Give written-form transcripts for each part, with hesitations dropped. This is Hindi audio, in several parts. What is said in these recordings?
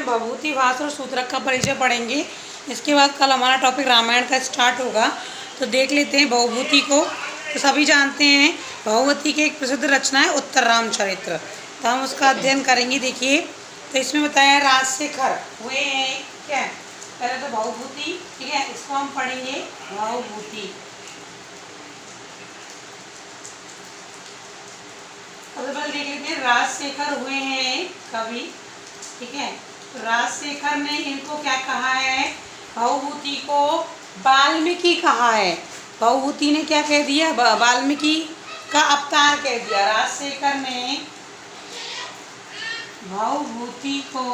हम भभूति भास और सूत्रक का परिचय पढ़ेंगे। इसके बाद कल हमारा टॉपिक रामायण का स्टार्ट होगा। तो देख लेते हैं भवभूति को। तो सभी जानते हैं भगवती की एक प्रसिद्ध रचना है उत्तर रामचरित्र। तो हम उसका अध्ययन करेंगे। देखिए, तो इसमें बताया राजशेखर हुए हैं क्या, पहले तो भवभूति, ठीक है, इसको हम पढ़ेंगे भवभूति। सबसे पहले देख लेते हैं राजशेखर हुए हैं कवि, ठीक है। तो राजशेखर ने इनको क्या कहा है, भवभूति को वाल्मीकि कहा है। भवभूति ने क्या कह दिया, वाल्मीकि का अवतार कह दिया। राजशेखर ने भवभूति को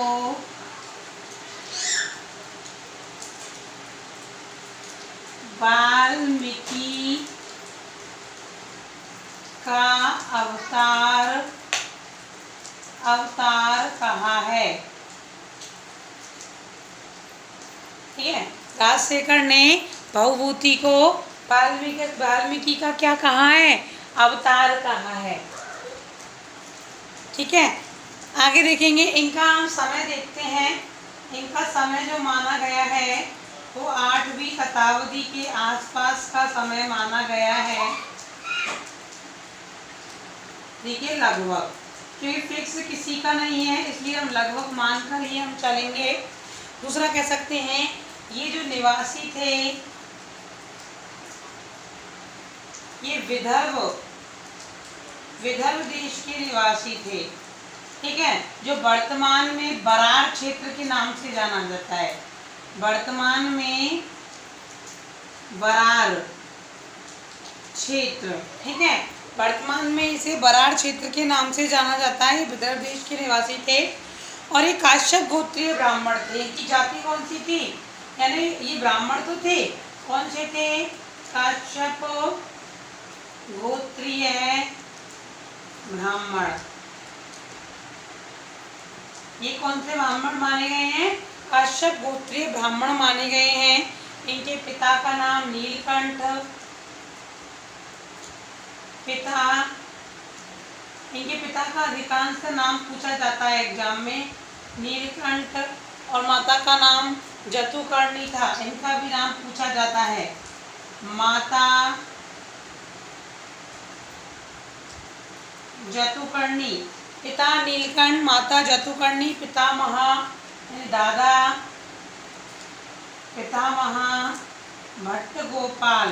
वाल्मीकि का अवतार कहा है, ठीक है। राजशेखर ने भवभूति को वाल्मीकि का क्या कहा है, अवतार कहा है, ठीक है। आगे देखेंगे, इनका हम समय देखते हैं। इनका समय जो माना गया है वो 8वीं शताब्दी के आसपास का समय माना गया है। देखिए, लगभग, क्योंकि फिक्स किसी का नहीं है इसलिए हम लगभग मानकर ही हम चलेंगे। दूसरा कह सकते हैं, ये जो निवासी थे ये विदर्भ देश के निवासी थे, ठीक है, जो वर्तमान में बरार क्षेत्र के नाम से जाना जाता है। वर्तमान में बरार क्षेत्र, ठीक है, वर्तमान में इसे बरार क्षेत्र के नाम से जाना जाता है। विदर्भ देश के निवासी थे और ये काश्यप गोत्रीय ब्राह्मण थे। इनकी जाति कौन सी थी, यानी ये ब्राह्मण तो थे, कौन से थे, काश्यप गोत्रीय ब्राह्मण। ये कौन से ब्राह्मण माने गए हैं, काश्यप गोत्रीय ब्राह्मण माने गए हैं। इनके पिता का नाम नीलकंठ, इनके पिता का अधिकांश नाम पूछा जाता है एग्जाम में, नीलकंठ, और माता का नाम जतुकर्णी था। इनका भी नाम पूछा जाता है, माता जतुकर्णी, पिता नीलकंठ, माता जतुकर्णी, पितामह दादा पितामह भट्टगोपाल,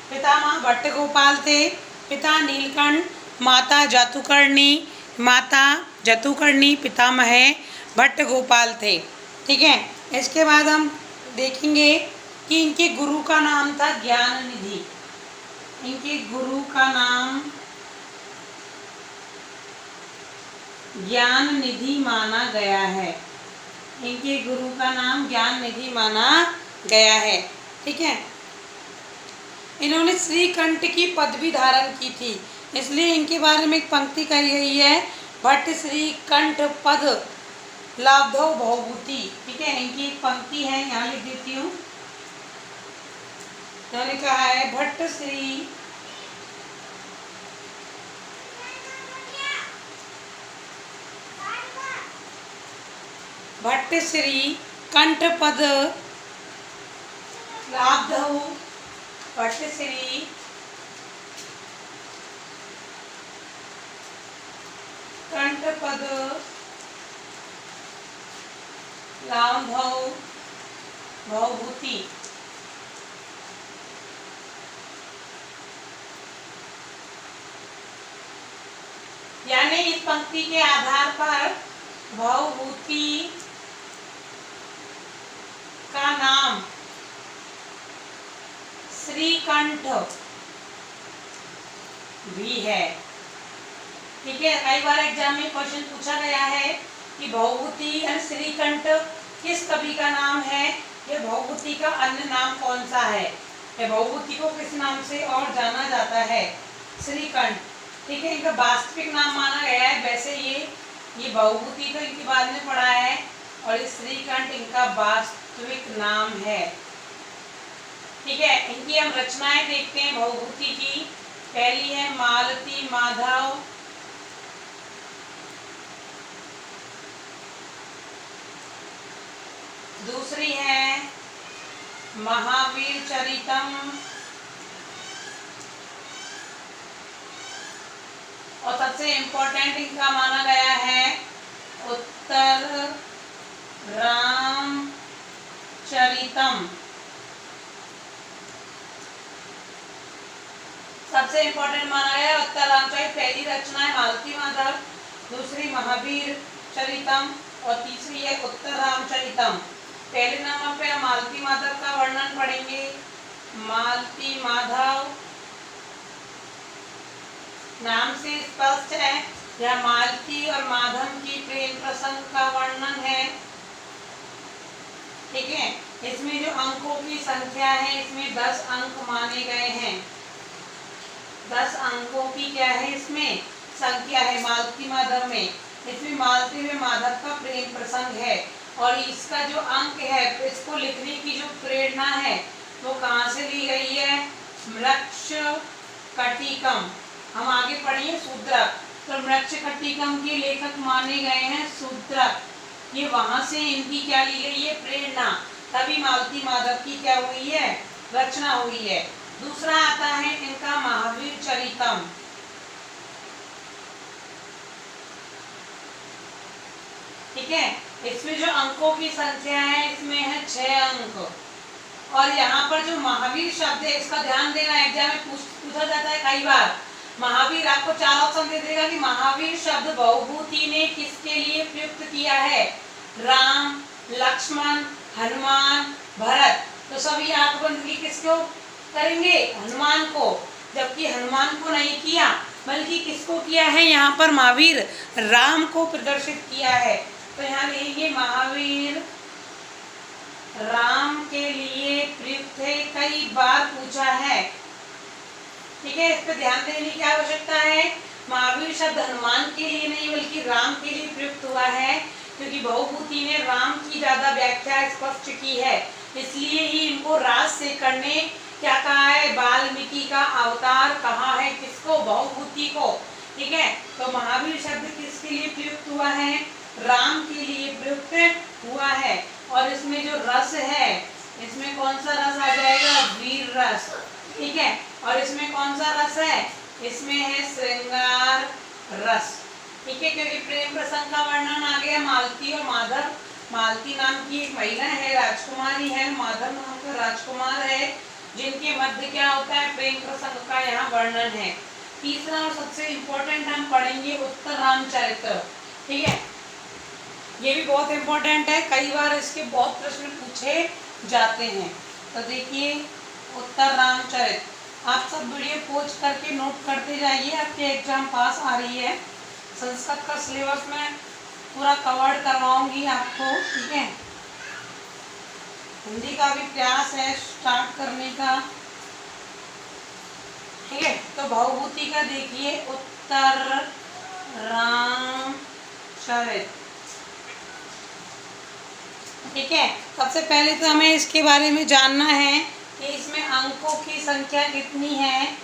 पितामह भट्टगोपाल थे। पिता नीलकंठ, माता जतुकर्णी, पितामह भट्टगोपाल थे, ठीक है। इसके बाद हम देखेंगे कि इनके गुरु का नाम था ज्ञाननिधि। इनके गुरु का नाम ज्ञाननिधि माना गया है। इनके गुरु का नाम ज्ञाननिधि माना गया है, ठीक है। इन्होंने श्रीकंठ की पदवी धारण की थी, इसलिए इनके बारे में एक पंक्ति कही गई है, भट्ट श्रीकंठ पद लाभो भवभूति, ठीक है। इनकी एक पंक्ति है, यहाँ लिख देती हूँ। इन्होंने कहा है, भट्ट श्री कंठ पद लाभो, भट्ट श्री कंठ पद लाभो भवभूति। यानी इस पंक्ति के आधार पर भवभूति का नाम श्रीकंठ भी है, ठीक है। कई बार एग्जाम में क्वेश्चन पूछा गया है कि भवभूति यानी श्रीकंठ किस कवि का नाम है, या भवभूति का अन्य नाम कौन सा है, या भवभूति को किस नाम से और जाना जाता है, श्रीकंठ, ठीक है। इनका वास्तविक नाम माना गया है। वैसे ये भवभूति तो इनके बाद में पढ़ा है और ये श्रीकंठ इनका वास्तविक नाम है, ठीक है। इनकी हम रचनाएं देखते हैं भवभूति की। पहली है मालती माधव, दूसरी है महावीर चरितम, और सबसे इम्पोर्टेंट इनका माना गया है उत्तर राम चरितम। सबसे इम्पोर्टेंट माना गया उत्तर रामचरित। पहली रचना है मालती माधव, दूसरी महावीर चरितम और तीसरी है उत्तर रामचरितम। पहले नंबर पे हम मालती माधव का वर्णन पढ़ेंगे। मालती माधव नाम से स्पष्ट है, यह मालती और माधव की प्रेम प्रसंग का वर्णन है। ठीक है, इसमें जो अंकों की संख्या है, इसमें 10 अंक माने गए हैं। 10 अंकों की क्या है, इसमें संख्या है मालती माधव में। इसमें मालती में माधव का प्रेम प्रसंग है, और इसका जो अंक है, इसको लिखने की जो प्रेरणा है वो कहाँ से ली गई है, मृक्ष कटिकम। हम आगे पढ़िए शूद्रक, तो मृक्ष कटिकम के लेखक माने गए हैं शूद्रक। ये वहां से इनकी क्या ली गई है, प्रेरणा, तभी मालती माधव की क्या हुई है, रचना हुई है। दूसरा आता है इनका महावीर चरितम। ठीक है, इसमें जो अंकों की संख्या है, इसमें है 6 अंक। और यहाँ पर जो महावीर शब्द है, इसका ध्यान देना, एग्जाम में पूछा जाता है कई बार। महावीर आपको 4 ऑप्शन दे देगा कि महावीर शब्द बहुभूति ने किसके लिए प्रयुक्त किया है, राम, लक्ष्मण, हनुमान, भरत। तो सभी आंख बंद की किसको करेंगे, हनुमान को, जबकि हनुमान को नहीं किया, बल्कि किसको किया है, यहाँ पर महावीर राम को प्रदर्शित किया है। तो यहाँ लिखेंगे महावीर राम के लिए प्रयुक्त है, कई बार पूछा है। ठीक है, इस पर ध्यान देने की आवश्यकता है। महावीर शब्द हनुमान के लिए नहीं बल्कि राम के लिए प्रयुक्त हुआ है, क्योंकि बहुभूति ने राम की ज्यादा व्याख्या स्पष्ट की है, इसलिए ही इनको राज शेखर ने क्या कहा है, वाल्मीकि का अवतार कहा है, किसको, बहुभूति को। ठीक है, तो महावीर शब्द किसके लिए प्रयुक्त हुआ है, राम के लिए प्रयुक्त हुआ है। और इसमें जो रस है, इसमें कौन सा रस आ जाएगा, वीर रस। ठीक है, और इसमें कौन सा रस है, इसमें है श्रृंगार रस। ठीक है, क्योंकि प्रेम प्रसंग का वर्णन आ गया मालती और माधव। मालती नाम की एक महिला है, राजकुमारी है, माधव नाम का राजकुमार है, जिनके मध्य क्या होता है, प्रेम प्रसंग का यहाँ वर्णन है। तीसरा और सबसे इम्पोर्टेंट हम पढ़ेंगे उत्तर रामचरित। ठीक है, ये भी बहुत इम्पोर्टेंट है, कई बार इसके बहुत प्रश्न पूछे जाते हैं। तो देखिए उत्तर रामचरित, आप सब वीडियो पॉज करके नोट करते जाइए, आपके एग्जाम पास आ रही है। संस्कृत का सिलेबस में पूरा कवर्ड करवाऊंगी आपको। ठीक है, हिंदी का भी प्रयास है स्टार्ट करने का। ठीक है, तो बहुभूति का देखिए उत्तर रामचरित। ठीक है, सबसे पहले तो हमें इसके बारे में जानना है कि इसमें अंकों की संख्या कितनी है।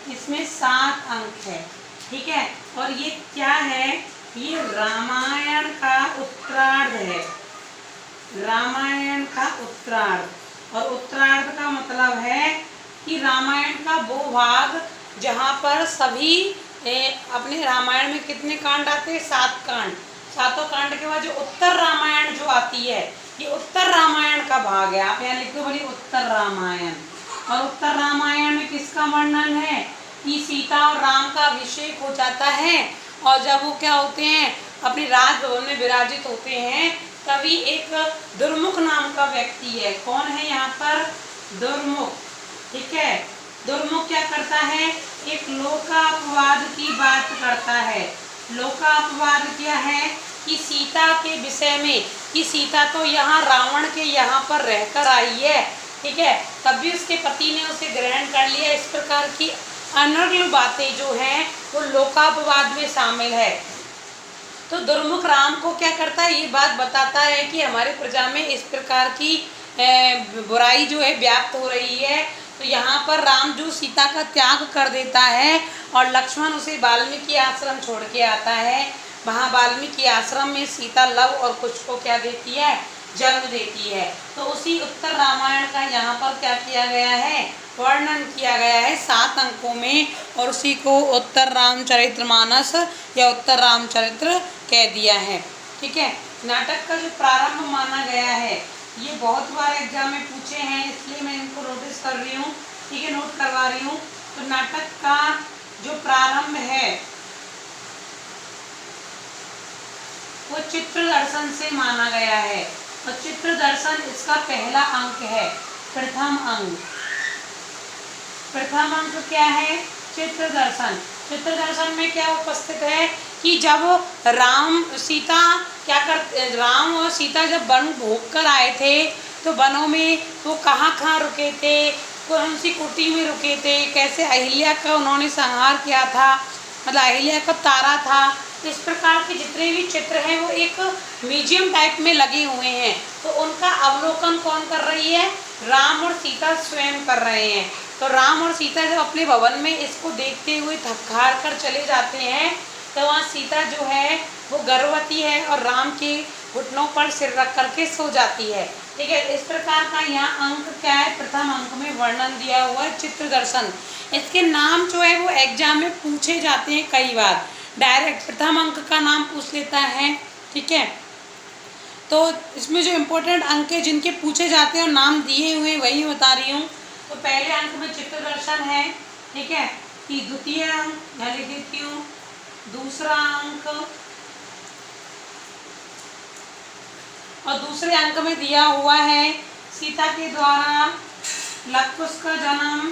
इसमें 7 अंक है। ठीक है, और ये क्या है, ये रामायण का उत्तरार्ध है, रामायण का उत्तरार्ध। और उत्तरार्ध का मतलब है कि रामायण का वो भाग जहाँ पर सभी अपने रामायण में कितने कांड आते हैं, 7 कांड। 7 कांड के बाद जो उत्तर रामायण जो आती है, ये उत्तर रामायण का भाग है। आप यहाँ लिख दो बोलिए उत्तर रामायण। और उत्तर रामायण में किसका वर्णन है कि सीता और राम का अभिषेक हो जाता है, और जब वो क्या होते हैं, अपने राजभवन में विराजित होते हैं, तभी एक दुर्मुख नाम का व्यक्ति है। कौन है यहाँ पर, दुर्मुख। ठीक है, दुर्मुख क्या करता है, एक लोकापवाद की बात करता है। लोकापवाद क्या है कि सीता के विषय में, कि सीता तो यहाँ रावण के यहाँ पर रहकर आई है। ठीक है, तब भी उसके पति ने उसे ग्रहण कर लिया। इस प्रकार की अनर्गल बातें जो हैं वो लोकापवाद में शामिल है। तो दुर्मुख राम को क्या करता है, ये बात बताता है कि हमारे प्रजा में इस प्रकार की बुराई जो है व्याप्त हो रही है। तो यहाँ पर राम जो सीता का त्याग कर देता है, और लक्ष्मण उसे वाल्मीकि आश्रम छोड़ के आता है। वहाँ वाल्मीकि आश्रम में सीता लव और कुश को क्या देती है, जन्म देती है। तो उसी उत्तर रामायण का यहाँ पर क्या किया गया है, वर्णन किया गया है 7 अंकों में, और उसी को उत्तर रामचरितमानस या उत्तर रामचरित्र कह दिया है। ठीक है। नाटक का जो प्रारंभ माना गया है, ये बहुत बार एग्जाम में पूछे हैं, इसलिए मैं इनको नोटिस कर रही हूँ। ठीक है, नोट करवा रही हूँ। तो नाटक का जो प्रारंभ है वो चित्र दर्शन से माना गया है, और चित्र दर्शन इसका पहला अंक है, प्रथम अंक। प्रथम अंक क्या है, चित्र दर्शन। चित्र दर्शन में क्या उपस्थित है कि जब राम और सीता जब वन भोग कर आए थे, तो वनों में वो कहाँ रुके थे, कौन सी कुटी में रुके थे, कैसे अहिल्या का उन्होंने संहार किया था, मतलब अहिल्या को तारा था। इस प्रकार के जितने भी चित्र हैं वो एक म्यूजियम टाइप में लगे हुए हैं। तो उनका अवलोकन कौन कर रही है, राम और सीता स्वयं कर रहे हैं। तो राम और सीता जब अपने भवन में इसको देखते हुए थक हार कर चले जाते हैं, तो वहाँ सीता जो है वो गर्भवती है और राम के घुटनों पर सिर रख करके सो जाती है। ठीक है, इस प्रकार का यहाँ अंक क्या है, प्रथम अंक में वर्णन दिया हुआ है चित्र दर्शन। इसके नाम जो है वो एग्जाम में पूछे जाते हैं कई बार, डायरेक्ट प्रथम अंक का नाम पूछ लेता है। ठीक है, तो इसमें जो इम्पोर्टेंट अंक है जिनके पूछे जाते हैं और नाम दिए हुए वही बता रही हूँ। तो पहले अंक में चित्र दर्शन है। ठीक है, कि द्वितीय अंक यहाँ लिख देती हूँ, दूसरा अंक, और दूसरे अंक में दिया हुआ है सीता के द्वारा लवकुश का जन्म।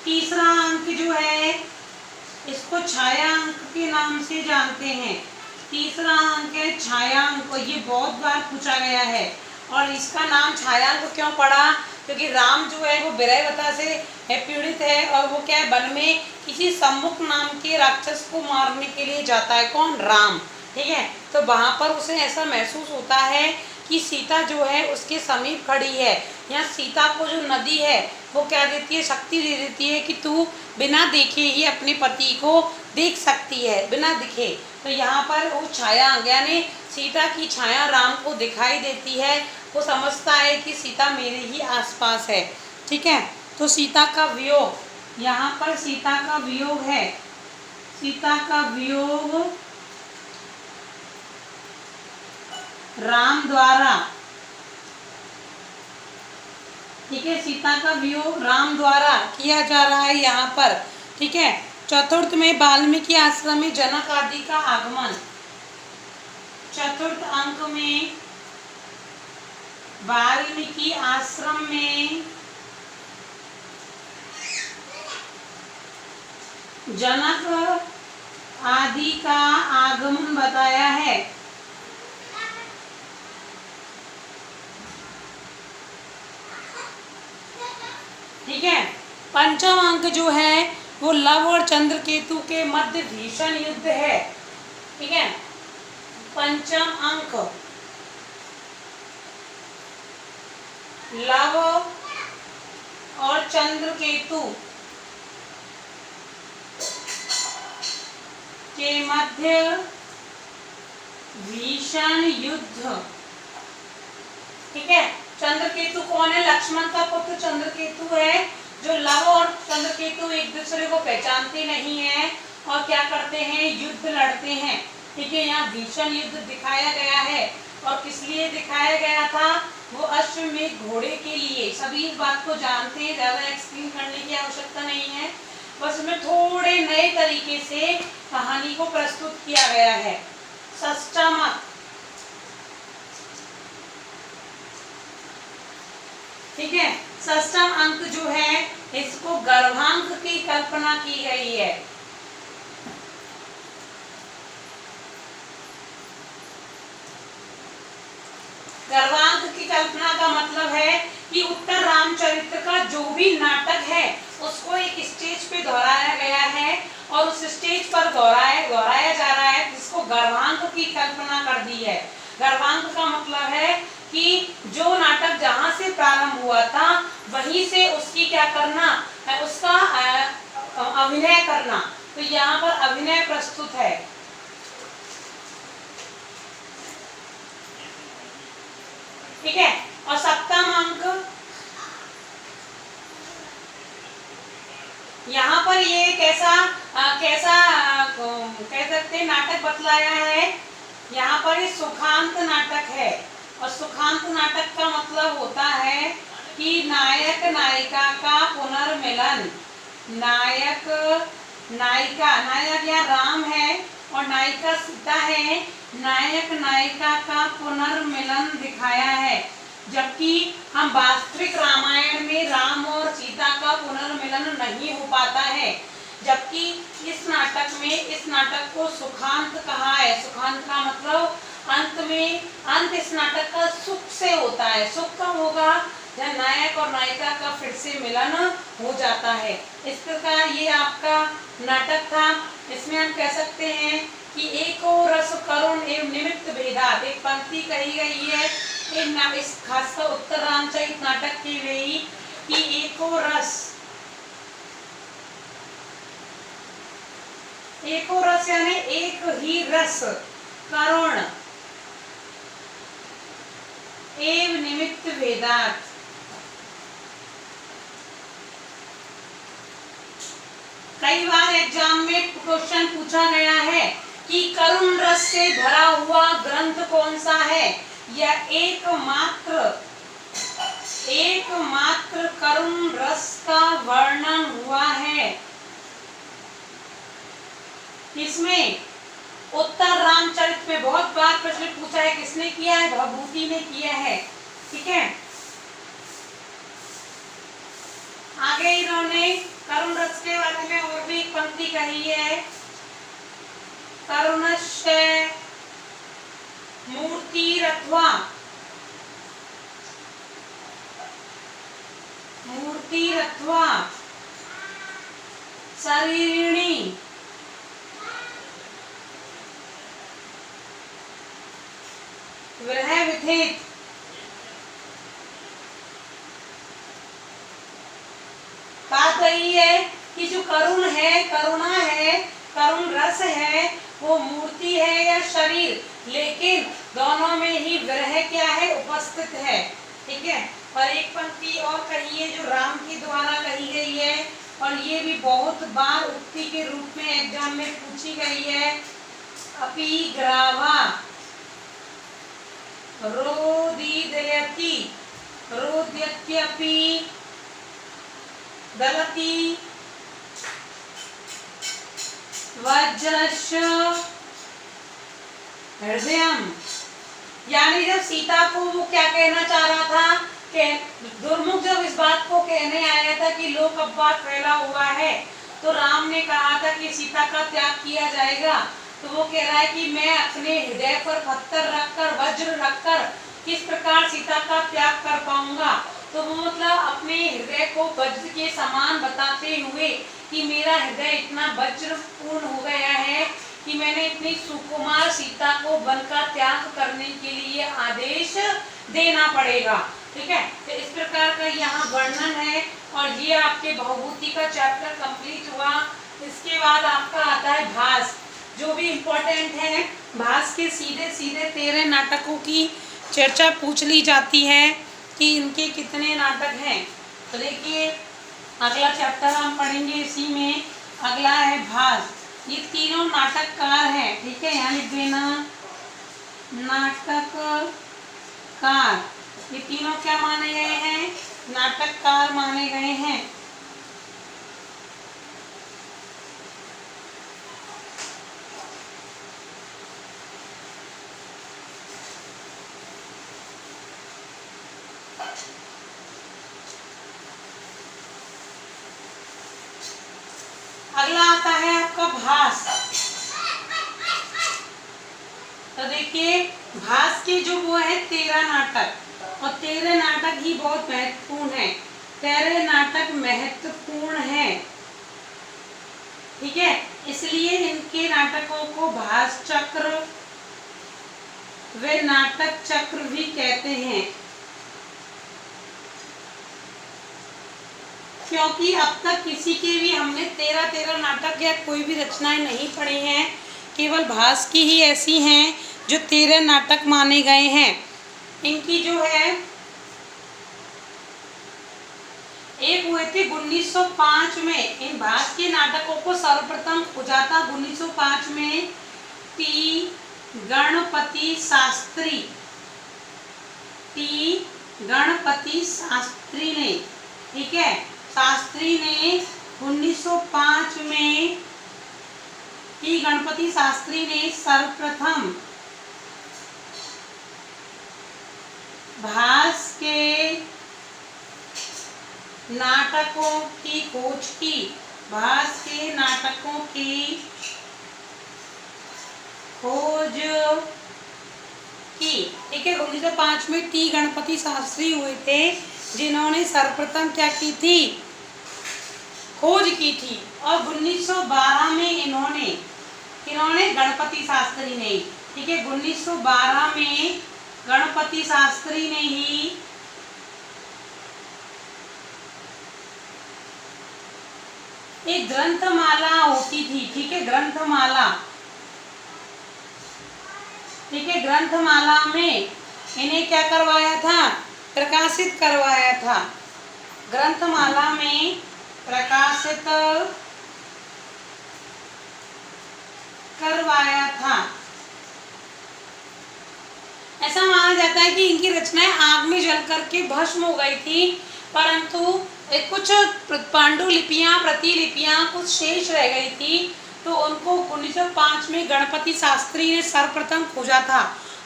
तीसरा अंक जो है इसको छाया अंक के नाम से जानते हैं। तीसरा अंक है छाया अंक, ये बहुत बार पूछा गया है। और इसका नाम छाया अंक क्यों पड़ा, क्योंकि राम जो है वो विरहवता से पीड़ित है, और वो क्या है, वन में किसी सम्मुख नाम के राक्षस को मारने के लिए जाता है। कौन, राम। ठीक है, तो वहाँ पर उसे ऐसा महसूस होता है कि सीता जो है उसके समीप खड़ी है। यहाँ सीता को जो नदी है वो क्या देती है, शक्ति दे देती है कि तू बिना देखे ही अपने पति को देख सकती है, बिना दिखे। तो यहाँ पर वो छाया, यानी सीता की छाया राम को दिखाई देती है। वो समझता है कि सीता मेरे ही आसपास है। ठीक है, तो सीता का वियोग, यहाँ पर सीता का वियोग है, सीता का वियोग राम द्वारा। ठीक है, सीता का वियोग राम द्वारा किया जा रहा है यहाँ पर। ठीक है, चतुर्थ में वाल्मीकि आश्रम में जनक आदि का आगमन। चतुर्थ अंक में वाल्मीकि आश्रम में जनक आदि का आगमन बताया है। ठीक है, पंचम अंक जो है वो लव और चंद्रकेतु के मध्य भीषण युद्ध है। ठीक है, पंचम अंक लव और चंद्रकेतु के मध्य भीषण युद्ध। ठीक है, चंद्रकेतु कौन है, लक्ष्मण का पुत्र चंद्रकेतु है। जो लव और चंद्रकेतु एक दूसरे को पहचानते नहीं है और क्या करते हैं, युद्ध लड़ते हैं। ठीक है, यहाँ भीषण युद्ध दिखाया गया है। और किस लिए दिखाया गया था, वो अश्वमेध घोड़े के लिए। सभी इस बात को जानते हैं, ज्यादा एक्सप्लेन करने की आवश्यकता नहीं है, बस में थोड़े नए तरीके से कहानी को प्रस्तुत किया गया है। षष्ठम, ठीक है, षष्ठम अंक जो है इसको गर्भांक की कल्पना की गई है। गर्भांक की कल्पना का मतलब है कि उत्तर रामचरित्र का जो भी नाटक है उसको एक स्टेज पे दोहराया गया है, और उस स्टेज पर दोहराया जा रहा है, जिसको गर्भांक की कल्पना कर दी है। गर्भांक का मतलब है कि जो नाटक जहाँ से प्रारंभ हुआ था वहीं से उसकी क्या करना, उसका अभिनय करना, तो यहाँ पर अभिनय प्रस्तुत है। ठीक है, और सप्तम अंक यहाँ पर ये कैसा कह सकते हैं नाटक बतलाया है। यहाँ पर ये सुखांत नाटक है, और सुखांत नाटक का मतलब होता है कि नायक नायिका का पुनर्मिलन। नायक नायिका, नायक यहाँ राम है और नायिका सीता है। नायक नायिका का पुनर्मिलन दिखाया है, जबकि हम वास्तविक रामायण में राम और सीता का पुनर्मिलन नहीं हो पाता है, जबकि इस नाटक में इस नाटक को सुखांत कहा है। सुखांत का मतलब अंत में, अंत इस नाटक का सुख से होता है। सुख कब होगा? जब नायक और नायिका का फिर से मिलन हो जाता है। इस प्रकार ये आपका नाटक था। इसमें हम कह सकते हैं कि एको रस करुण एवं निमित्त भेदात, एक पंक्ति कही गई है इस खासकर उत्तर रामचरित नाटक की गई कि एको रस यानी एक ही रस, करुण एवं निमित्त भेदात। कई बार एग्जाम में क्वेश्चन पूछा गया है कि करुण रस से भरा हुआ ग्रंथ कौन सा है? यह एकमात्र करुण रस का वर्णन हुआ है। इसमें उत्तर रामचरित में बहुत बार प्रश्न पूछा है, किसने किया है? भवभूति ने किया है। ठीक है, आगे इन्होंने करुण रस के बारे में और भी एक पंक्ति कही है, करुणस्य मूर्तिरथवा शरीरिणी विरह विधित। बात वही है कि जो करुण है, करुणा है, करुण रस है, वो मूर्ति है या शरीर, लेकिन दोनों में ही विरह क्या है? उपस्थित है। ठीक है, और एक पंक्ति और कही है जो राम के द्वारा कही गई है, और ये भी बहुत बार उक्ति के रूप में एग्जाम में पूछी गई है। अपि ग्रावा रोदीदयति रोद्यत्यपि दलति वज्रस्य हृदयम। यानी जब सीता को वो क्या कहना चाह रहा था कि दुर्मुख जब इस बात को कहने आया था कि लोक अपवाद फैला हुआ है, तो राम ने कहा था कि सीता का त्याग किया जाएगा, तो वो कह रहा है कि मैं अपने हृदय पर पत्थर रखकर, वज्र रखकर किस प्रकार सीता का त्याग कर पाऊंगा। तो वो मतलब अपने हृदय को वज्र के समान बताते हुए कि मेरा हृदय इतना वज्र पूर्ण हो गया है कि मैंने इतनी सुकुमार सीता को वन का त्याग करने के लिए आदेश देना पड़ेगा। ठीक है, तो इस प्रकार का यहाँ वर्णन है, और ये आपके भवभूति का चैप्टर कंप्लीट हुआ। इसके बाद आपका आता है भास, जो भी इम्पोर्टेंट है। भास के सीधे सीधे 13 नाटकों की चर्चा पूछ ली जाती है कि इनके कितने नाटक हैं। तो देखिए अगला चैप्टर हम पढ़ेंगे इसी में, अगला है भास। ये तीनों नाटककार हैं। ठीक है, यहाँ लिख देना नाटककार। ये तीनों क्या माने गए हैं? नाटककार माने गए हैं। अगला आता है आपका भास। तो देखिए भास के जो वो है 13 नाटक, और 13 नाटक ही बहुत महत्वपूर्ण है। 13 नाटक महत्वपूर्ण है। ठीक है, इसलिए इनके नाटकों को भास चक्र वे नाटक चक्र भी कहते हैं। क्योंकि अब तक किसी के भी हमने 13 नाटक या कोई भी रचनाएं नहीं पढ़ी हैं, केवल भास की ही ऐसी हैं जो 13 नाटक माने गए हैं। इनकी जो है एक हुए थे 1905 में। इन भास के नाटकों को सर्वप्रथम खोजा था 1905 में टी गणपति शास्त्री ने, ठीक है, शास्त्री ने 1905 में टी गणपति शास्त्री ने सर्वप्रथम भास के नाटकों की खोज की, भास के नाटकों की खोज की, ठीक है। 1905 में टी गणपति शास्त्री हुए थे जिन्होंने सर्वप्रथम क्या की थी, खोज की थी। और 1912 में इन्होंने गणपति शास्त्री ने, ठीक है, 1912 में गणपति शास्त्री ने ही एक ग्रंथमाला होती थी, ठीक है, ग्रंथमाला, ठीक है, ग्रंथमाला में इन्हें क्या करवाया था, प्रकाशित करवाया था, ग्रंथमाला में प्रकाशित करवाया था। ऐसा माना जाता है कि इनकी रचनाएं आग में जल करके भस्म हो गई थी, परंतु कुछ पांडुलिपियां, प्रतिलिपियां कुछ शेष रह गई थी, तो उनको 1905 में गणपति शास्त्री ने सर्वप्रथम खोजा था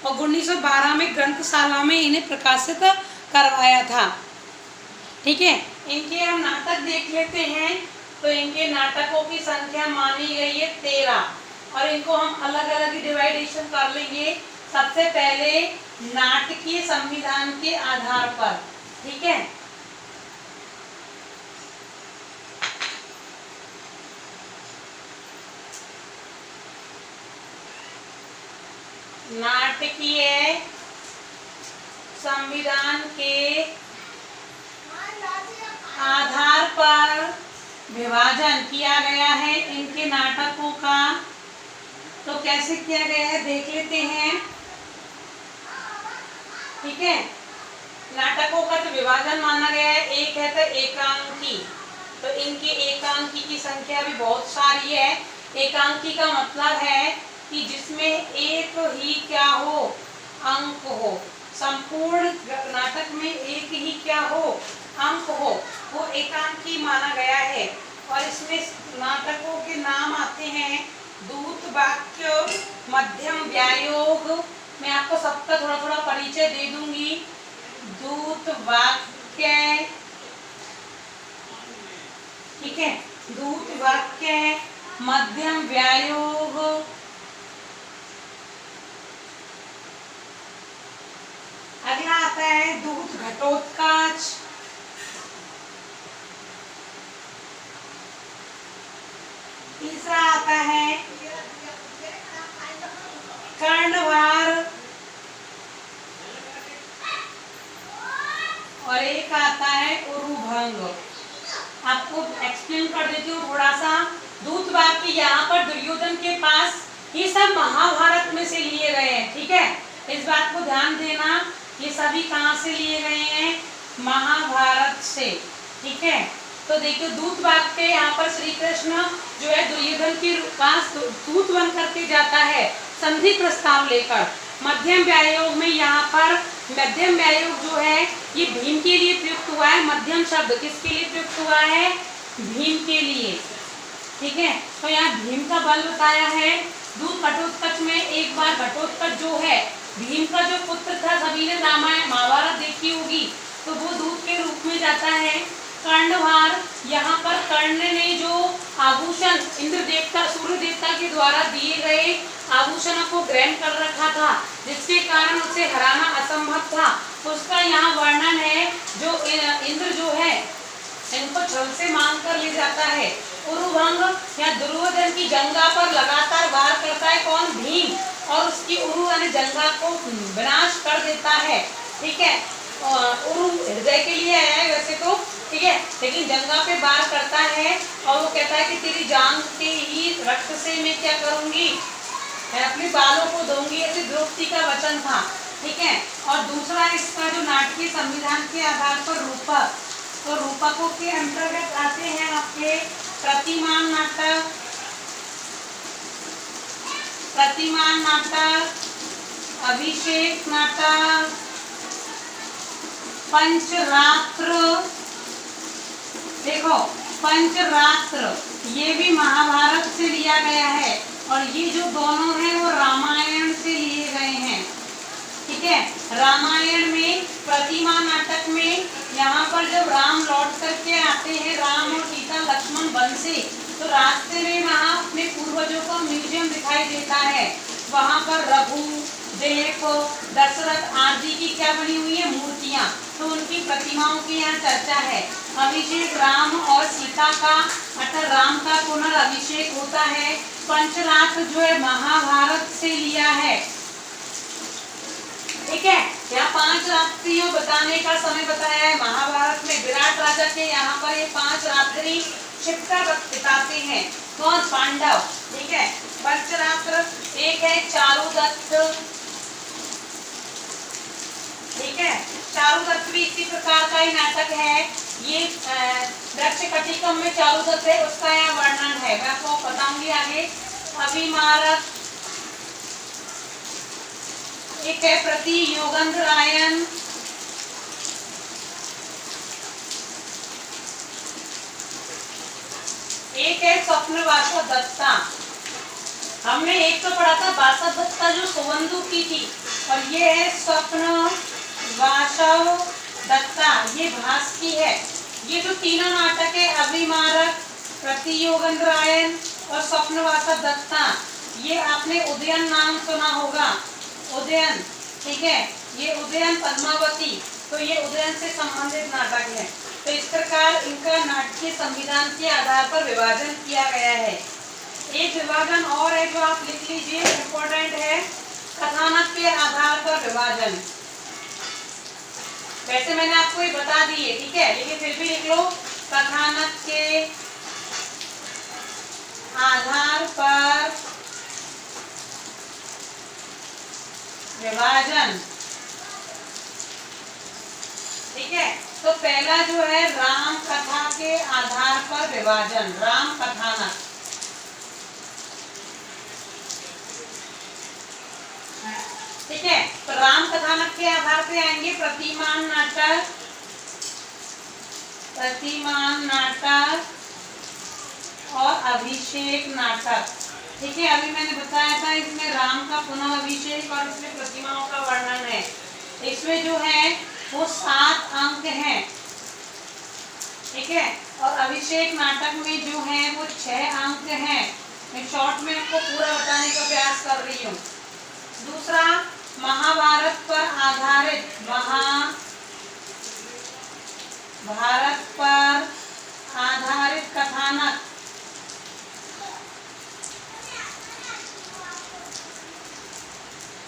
और 1912 में ग्रंथशाला में इन्हें प्रकाशित करवाया था, ठीक है। इनके हम नाटक देख लेते हैं। तो इनके नाटकों की संख्या मानी गई है 13 और इनको हम अलग अलग डिवाइडेशन कर लेंगे। सबसे पहले नाटकीय संविधान के आधार पर, ठीक है, नाटकीय संविधान के आधार पर विभाजन किया गया है इनके नाटकों का। तो कैसे किया गया है देख लेते हैं, ठीक है। नाटकों का जो विभाजन माना गया है, एक है तो एकांकी, तो इनके एकांकी की संख्या भी बहुत सारी है। एकांकी का मतलब है कि जिसमें एक ही क्या हो, अंक हो, संपूर्ण नाटक में एक ही क्या हो, अंक हो, वो एकांकी माना गया है। और इसमें नाटकों के नाम आते हैं दूत वाक्य, मध्यम व्यायोग। मैं आपको सबका थोड़ा थोड़ा परिचय दे दूंगी। दूत वाक्य, ठीक है, दूत वाक्य, मध्यम व्यायोग, अगला आता है दूत घटोत्कच, तीसरा आता है कर्णवार और एक आता है उरुभंग। आपको एक्सप्लेन कर देती हूँ थोड़ा सा। दूत वाक्य यहाँ पर दुर्योधन के पास, ये सब महाभारत में से लिए गए हैं, ठीक है, इस बात को ध्यान देना। ये सभी कहाँ से लिए गए हैं, महाभारत से, ठीक है। तो देखिए दूत वाक्य यहाँ पर श्री कृष्ण जो है दुर्योधन के पास दूत बन करके जाता है संधि प्रस्ताव लेकर। मध्यम व्यायोग में यहाँ पर मध्यम व्यायोग जो है ये भीम के लिए प्रयुक्त हुआ है। मध्यम शब्द किसके लिए प्रयुक्त हुआ है, भीम के लिए, ठीक है। तो यहाँ भीम का बल बताया है। दूत घटोत्कच में एक बार घटोत्कच जो है भीम का जो पुत्र था, सभी ने रामायण महाभारत देखी होगी, तो वो दूत के रूप में जाता है। कर्णवार, यहाँ पर कर्ण ने जो आभूषण इंद्र देवता सूर्य देवता के द्वारा दिए गए आभूषणों को ग्रहण कर रखा था, जिसके कारण उसे हराना असंभव था, उसका यहाँ वर्णन है। जो इंद्र जो है इनको छल से मांग कर ले जाता है। उरुभंग या दुर्योधन की जंगा पर लगातार वार करता है कौन, भीम, और उसकी उरु यानी जंगा को विनाश कर देता है, ठीक है। उरु हृदय के लिए आया है वैसे तो, ठीक है, लेकिन जंगा पे वार करता है और वो कहता है कि तेरी जान के ही रक्त से मैं क्या करूंगी, मैं अपने बालों को दूंगी, ऐसे द्रौपदी का वचन था। ठीक है। और दूसरा इसका जो नाटकीय संविधान के आधार पर रूपक, तो रूपकों के अंतर्गत आते हैं आपके प्रतिमान नाटक, प्रतिमान नाटक, अभिषेक नाटक, पंचरात्र। देखो पंचरात्र ये भी महाभारत से लिया गया है और ये जो दोनों हैं वो रामायण से लिए गए हैं। ठीक है। रामायण में प्रतिमा नाटक में यहाँ पर जब राम लौट करके आते हैं, राम और सीता लक्ष्मण वन से, तो रास्ते में वहाँ अपने पूर्वजों का म्यूजियम दिखाई देता है। वहाँ पर रघु, देखो दशरथ आदि की क्या बनी हुई है मूर्तियाँ, तो उनकी प्रतिमाओं की यहाँ चर्चा है। अभिषेक राम और सीता का अर्थात राम का पुनर्अभिषेक होता है। पंचरात्र जो है महाभारत से लिया है। ठीक है। यहाँ 5 रात्रियों बताने का समय बताया है महाभारत में। विराट राजा के यहाँ पर ये 5 रात्रि छिपकर बिताते हैं। कौन? पांडव। ठीक है। पंचरात्र एक है चारुदत्त। ठीक है। चारुदत्त भी इसी प्रकार का ही नाटक है। ये वृक्षकटिकम में चारुदत्त है, उसका यहाँ वर्णन है, मैं आपको बताऊंगी आगे। अभिमारक एक है प्रति योगंधरायण, एक है स्वप्नवासव दत्ता। हमने एक तो पढ़ा था वासव दत्ता जो सुबंधु की थी, और ये है स्वप्नवासव दत्ता, ये भास की है। ये जो तीनों नाटक है अभिमारक, प्रति योगंधरायण और स्वप्नवासव दत्ता, ये आपने उदयन नाम सुना होगा, उदयन। ठीक है। ये उदयन पद्मावती, तो ये उदयन से संबंधित नाटक है। तो इस प्रकार इनका नाटकीय संविधान के आधार पर विभाजन किया गया है। एक विभाजन और है जो आप लिख लीजिए, इम्पोर्टेंट है, कथानक के आधार पर विभाजन। वैसे मैंने आपको ये बता दी है, ठीक है, लेकिन फिर भी लिख लो, कथानक के आधार पर विभाजन। ठीक है। तो पहला जो है राम कथा के आधार पर विभाजन, राम कथानक। ठीक है। तो राम कथानक के आधार पे आएंगे प्रतिमान नाटक, प्रतिमान नाटक और अभिषेक नाटक। ठीक है। अभी मैंने बताया था इसमें राम का पुनः अभिषेक और इसमें प्रतिमाओं का वर्णन है। इसमें जो है वो 7 अंक हैं। ठीक है। और अभिषेक नाटक में जो है वो 6 अंक हैं। मैं शॉर्ट में आपको पूरा बताने का प्रयास कर रही हूँ। दूसरा महाभारत पर आधारित, महाभारत पर आधारित कथानक।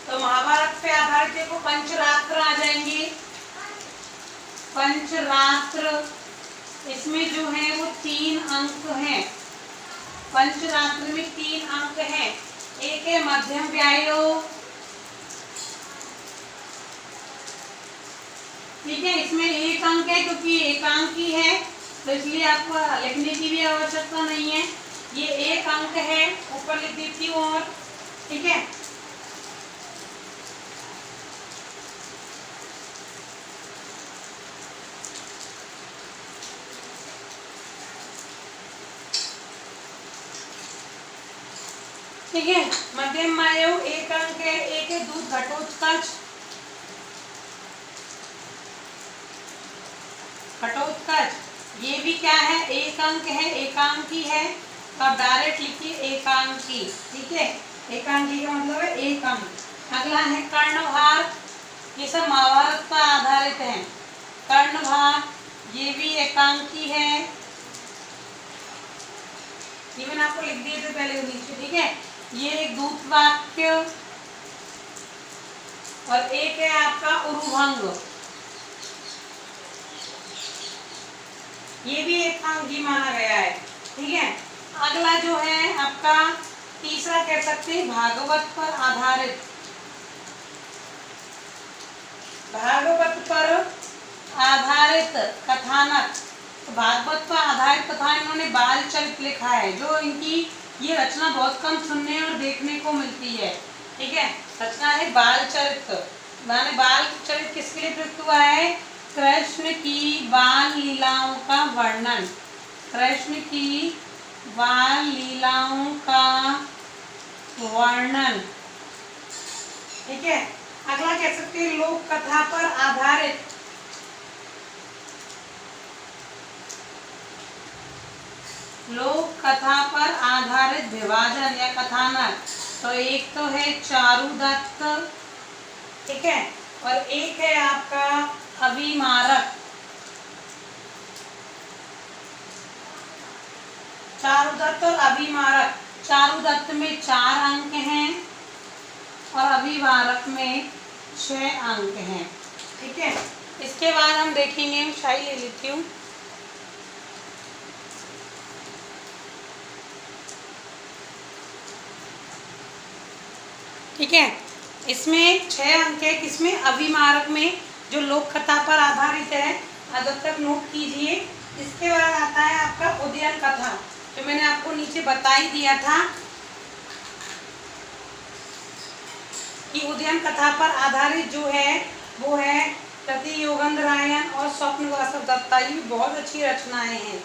तो महाभारत पे आधारित देखो पंचरात्र आ जाएंगे। पंचरात्र इसमें जो है वो 3 अंक हैं। पंचरात्र में 3 अंक हैं। एक है मध्यम व्यायोग। ठीक है। इसमें 1 अंक है क्योंकि एकांकी है, तो इसलिए आपको लिखने की भी आवश्यकता नहीं है। ये 1 अंक है, ऊपर लिख देती हूँ। और ठीक है। ठीक है। मध्यम मायव 1 अंक है। एक है दूध घटोत्कच। घटोत्कच ये भी क्या है, 1 अंक है, एकांकी है। तो आप डायरेक्ट लिखिए एकांकी। ठीक है। एकांकी का मतलब है 1 अंक। अगला है कर्णभार। ये सब महाभारत पर आधारित है। कर्णभार ये भी एकांकी है। ये मैंने आपको लिख दिए थे पहले नीचे। ठीक है। ये एक दूत वाक्य और एक है आपका उरुभंग। ये भी एक अंक ही माना गया है। ठीक है, अगला जो है आपका तीसरा कह सकते हैं भागवत पर आधारित, भागवत पर आधारित कथानक। तो भागवत पर आधारित कथा इन्होंने बाल चरित लिखा है, जो इनकी ये रचना बहुत कम सुनने और देखने को मिलती है। ठीक है, रचना है बाल चरित। माने बाल चरित किसके लिए प्रयुक्त हुआ है? कृष्ण की बाल लीलाओं का वर्णन, कृष्ण की बाल लीलाओं का वर्णन। ठीक है, अगला कह सकते हैं लोक कथा पर आधारित, लोक कथा पर आधारित विभाजन या कथानक। तो एक तो है चारुदत्त, ठीक है, और एक है आपका अभिमारक। चारुदत्त और अभिमारक, चारुदत्त में 4 अंक हैं और अभिमारक में 6 अंक हैं। ठीक है, इसके बाद हम देखेंगे, शाही ले लेती हूँ। ठीक है, इसमें 6 अंक है, किसमें? अभिमारक में, जो लोक कथा पर आधारित है। अब तक नोट कीजिए। इसके बाद आता है आपका उद्यन कथा, जो मैंने आपको नीचे बता ही दिया था कि उद्यन कथा पर आधारित जो है वो है प्रति योगेंद्रायन और स्वप्न वासव दत्ता। ये बहुत अच्छी रचनाएं हैं।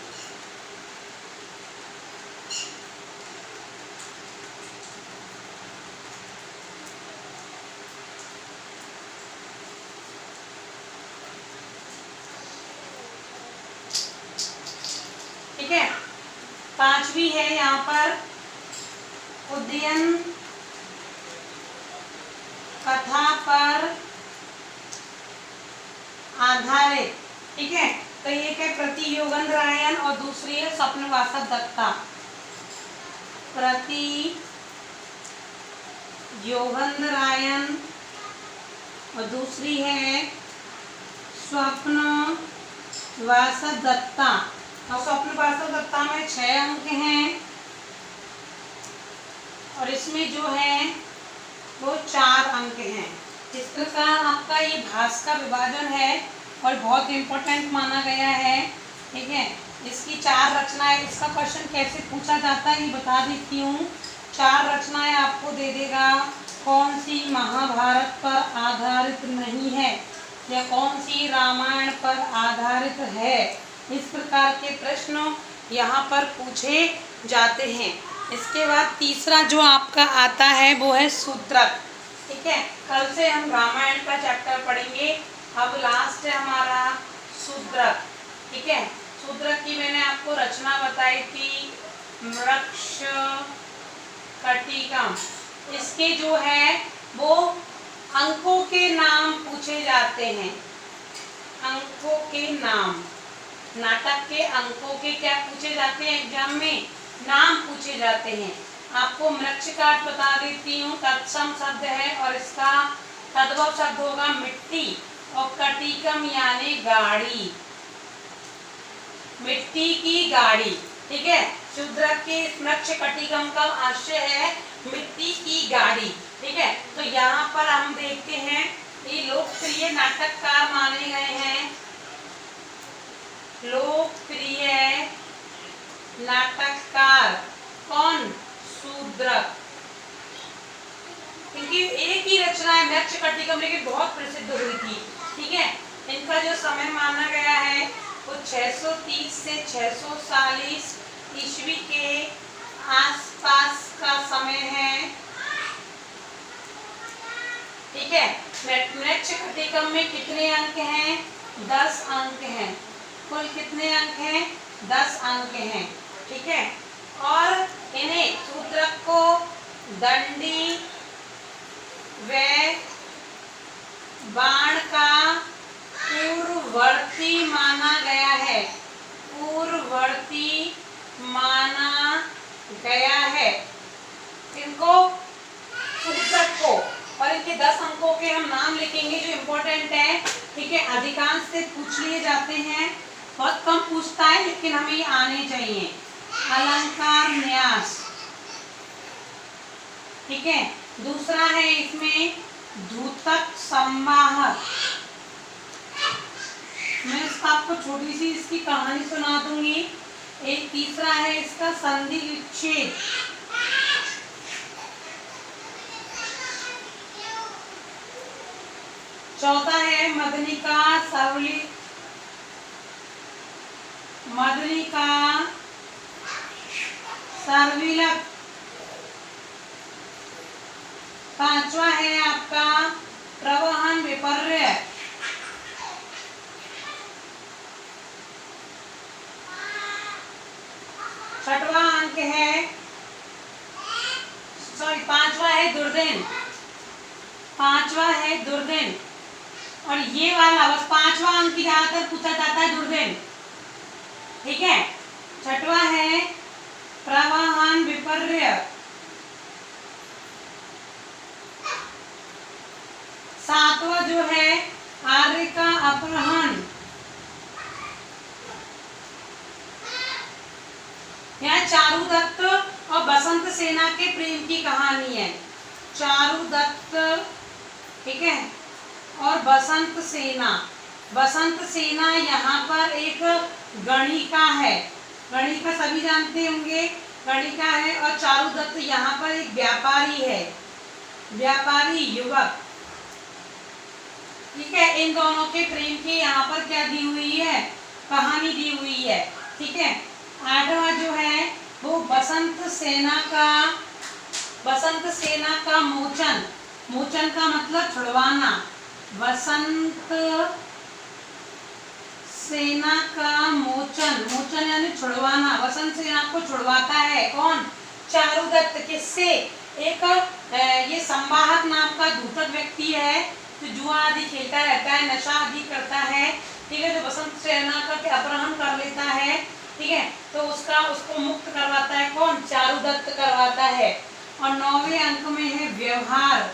ठीक है, 5वीं है यहाँ पर उद्यन कथा पर आधारित। ठीक है, तो एक है प्रति योगेंद्रायन और दूसरी है स्वप्न वासव दत्ता। प्रति योगेंद्रायन और दूसरी है स्वप्न वासव दत्ता। और स्वप्न वासव दत्ता में 6 अंक हैं और इसमें जो है वो 4 अंक हैं। इस प्रकार आपका ये भास का विभाजन है और बहुत इम्पोर्टेंट माना गया है। ठीक है, इसकी 4 रचनाएं, इसका क्वेश्चन कैसे पूछा जाता है ये बता देती हूँ। 4 रचनाएं आपको दे देगा, कौन सी महाभारत पर आधारित नहीं है या कौन सी रामायण पर आधारित है। इस प्रकार के प्रश्न यहाँ पर पूछे जाते हैं। इसके बाद तीसरा जो आपका आता है वो है सूत्रक। ठीक है, कल से हम रामायण का चैप्टर पढ़ेंगे, अब लास्ट है हमारा सूत्रक। ठीक है, सूत्रक की मैंने आपको रचना बताई थी, मृक्ष कटिकम। इसके जो है वो अंकों के नाम पूछे जाते हैं, अंकों के नाम। नाटक के अंकों के क्या पूछे जाते हैं? एग्जाम में नाम पूछे जाते हैं। आपको मृक्ष काट बता देती हूँ, तत्सम शब्द है और इसका तद्भव शब्द होगा मिट्टी, और कटिकम यानी गाड़ी, मिट्टी की गाड़ी। ठीक है, शूद्रक के मृक्ष कटिकम का आशय है मिट्टी की गाड़ी। ठीक है, तो यहाँ पर हम देखते हैं ये लोकप्रिय नाटककार माने गए हैं, लोकप्रिय नाटककार कौन? शूद्रक। इनकी एक ही रचना है मृक्ष कटिकम, लेकिन बहुत प्रसिद्ध हुई थी। ठीक है, इनका जो समय माना गया है वो 630 से 640 ईस्वी के आसपास का समय है। ठीक है, मृक्ष कटिकम में कितने अंक हैं? 10 अंक हैं। कुल कितने अंक हैं? 10 अंक हैं। ठीक है, और इन्हें सूत्रक को दंडी व बाण का पूर्ववर्ती माना गया है, पूर्ववर्ती माना गया है इनको, सूत्रक को। और इनके 10 अंकों के हम नाम लिखेंगे जो इम्पोर्टेंट है। ठीक है, अधिकांश से पूछ लिए जाते हैं। बहुत कम पूछता है, लेकिन हमें ये आने चाहिए। अलंकार न्यास, ठीक है। दूसरा है इसमें द्योतक संवाहक। मैं इसका आपको छोटी सी इसकी कहानी सुना दूंगी। एक तीसरा है इसका संधि विच्छेद। चौथा है मदनिका सर्विलक। पांचवा है आपका प्रवहन विपर्य। छठवां अंक है, पांचवा है दुर्दिन। पांचवा है दुर्दिन। और ये वाला बस पांचवा अंक की ज्यादातर पूछा जाता है, दुर्दिन, ठीक है। छठवा है प्रवहन विपर्य। सातवां जो है आर्य का अपहरण। यह चारुदत्त और बसंत सेना के प्रेम की कहानी है। चारुदत्त, ठीक है, और बसंत सेना। बसंत सेना यहाँ पर एक गणिका है। गणिका सभी जानते होंगे, गणिका है। और चारुदत्त यहाँ पर एक व्यापारी है, व्यापारी युवक, ठीक है। इन दोनों के प्रेम की यहाँ पर क्या दी हुई है, कहानी दी हुई है, ठीक है। आठवां जो है वो बसंत सेना का मोचन। मोचन का मतलब छुड़वाना। बसंत सेना का मोचन, मोचन यानी छुड़वाना। बसंत सेना को छुड़वाता है कौन, चारुदत्त। किससे, एक ये संवाहक नाम का दूतक व्यक्ति है जो जुआ आदि खेलता रहता है, नशा आदि करता है, ठीक है। जो बसंत सेना का अपहरण कर लेता है, ठीक है, तो उसको मुक्त करवाता है कौन, चारुदत्त करवाता है। और 9वें अंक में है व्यवहार।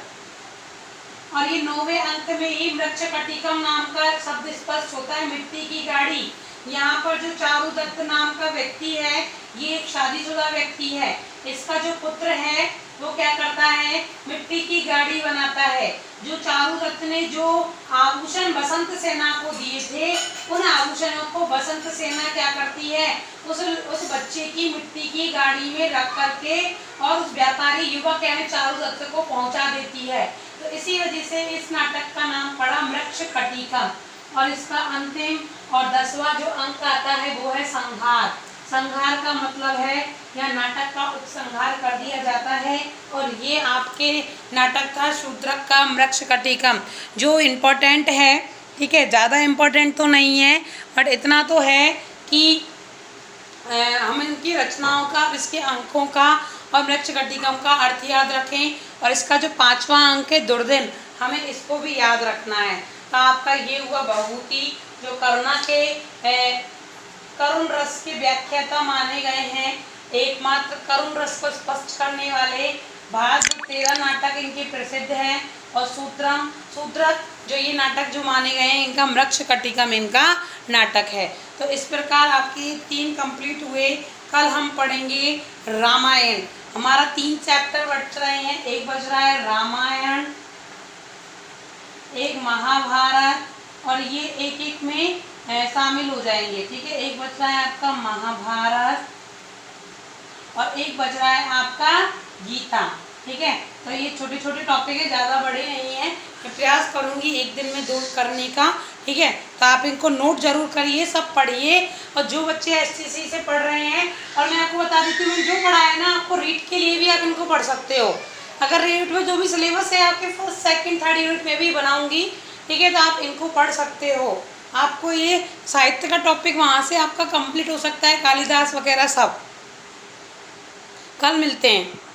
और ये 9वें अंक में ही मृच्छकटिकम नाम का शब्द स्पष्ट होता है, मिट्टी की गाड़ी। यहाँ पर जो चारुदत्त नाम का व्यक्ति है, ये एक शादीशुदा व्यक्ति है। इसका जो पुत्र है वो क्या करता है, मिट्टी की गाड़ी बनाता है। जो चारुदत्त ने जो आभूषण बसंत सेना को दिए थे, उन आभूषणों को बसंत सेना क्या करती है, उस बच्चे की मिट्टी की गाड़ी में रख करके और उस व्यापारी युवक यानी चारुदत्त को पहुंचा देती है। तो इसी वजह से इस नाटक का नाम पड़ा मृच्छकटिकम। और इसका अंतिम और 10वां जो अंक आता है वो है संहार। संहार का मतलब है या नाटक का उपसंहार कर दिया जाता है। और ये आपके नाटक का शूद्रक का मृच्छकटिकम जो इम्पोर्टेंट है, ठीक है, ज़्यादा इम्पोर्टेंट तो नहीं है, बट इतना तो है कि हम इनकी रचनाओं का, इसके अंकों का और मृच्छकटिकम का अर्थ याद रखें। और इसका जो 5वां अंक है दुर्दिन, हमें इसको भी याद रखना है। तो आपका ये हुआ भभूति, जो करुणा के करुण रस के व्याख्याता माने गए हैं। एकमात्र करुण रस को स्पष्ट करने वाले भाग 13 नाटक इनके प्रसिद्ध हैं। और शूद्रक जो ये नाटक जो माने गए हैं, इनका मृच्छकटिकम इनका नाटक है। तो इस प्रकार आपके 3 कंप्लीट हुए। कल हम पढ़ेंगे रामायण। हमारा 3 चैप्टर बच रहे हैं, एक बच रहा है रामायण, एक महाभारत, और ये एक एक में शामिल हो जाएंगे, ठीक है। एक बच रहा है आपका महाभारत और एक बच रहा है आपका गीता, ठीक है। तो ये छोटे छोटे टॉपिक है, ज़्यादा बड़े नहीं हैं। मैं प्रयास करूँगी एक दिन में 2 करने का, ठीक है। तो आप इनको नोट जरूर करिए, सब पढ़िए। और जो बच्चे एसटीसी से पढ़ रहे हैं, और मैं आपको बता देती हूँ, जो पढ़ा है ना, आपको रीड के लिए भी आप इनको पढ़ सकते हो। अगर रीड में जो भी सिलेबस है आपके फर्स्ट सेकंड थर्ड यूनिट में भी बनाऊंगी, ठीक है, तो आप इनको पढ़ सकते हो। आपको ये साहित्य का टॉपिक वहाँ से आपका कंप्लीट हो सकता है, कालिदास वगैरह सब। कल मिलते हैं।